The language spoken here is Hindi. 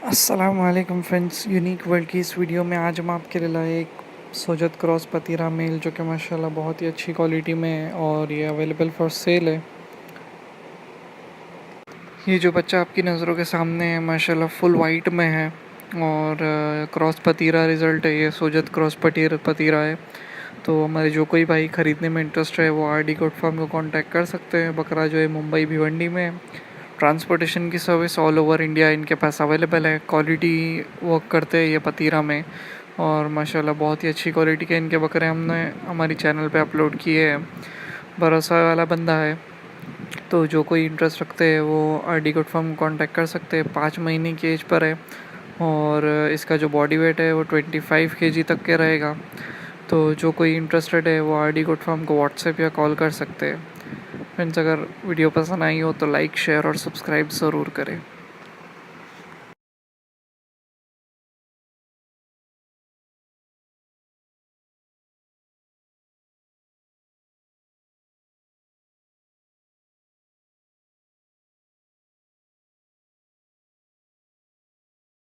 अस्सलाम वालेकुम फ्रेंड्स, यूनिक वर्ल्ड की इस वीडियो में आज हम आपके लिए लाए एक सोजत क्रॉस पतीरा मेल जो कि माशाल्लाह बहुत ही अच्छी क्वालिटी में है और ये अवेलेबल फॉर सेल है। ये जो बच्चा आपकी नज़रों के सामने है माशाल्लाह फुल वाइट में है और क्रॉस पतीरा रिज़ल्ट है। ये सोजत क्रॉस पतीरा है। तो हमारे जो कोई भाई ख़रीदने में इंटरेस्ट है वो आरडी गोट फार्म को कांटेक्ट कर सकते हैं। बकरा जो है मुंबई भिवंडी में है। ट्रांसपोर्टेशन की सर्विस ऑल ओवर इंडिया इनके पास अवेलेबल है। क्वालिटी वर्क करते हैं ये पतीरा में और माशाल्लाह बहुत ही अच्छी क्वालिटी के इनके बकरे हमने हमारी चैनल पे अपलोड किए हैं। भरोसा वाला बंदा है, तो जो कोई इंटरेस्ट रखते हैं वो आरडी गोट फार्म कॉन्टैक्ट कर सकते हैं। 5 महीने की एज पर है और इसका जो बॉडी वेट है वो 25 kg तक के रहेगा। तो जो कोई इंटरेस्टेड है वो आरडी गोट फार्म को व्हाट्सएप या कॉल कर सकते हैं। फ्रेंड्स, अगर वीडियो पसंद आई हो तो लाइक शेयर और सब्सक्राइब ज़रूर करें।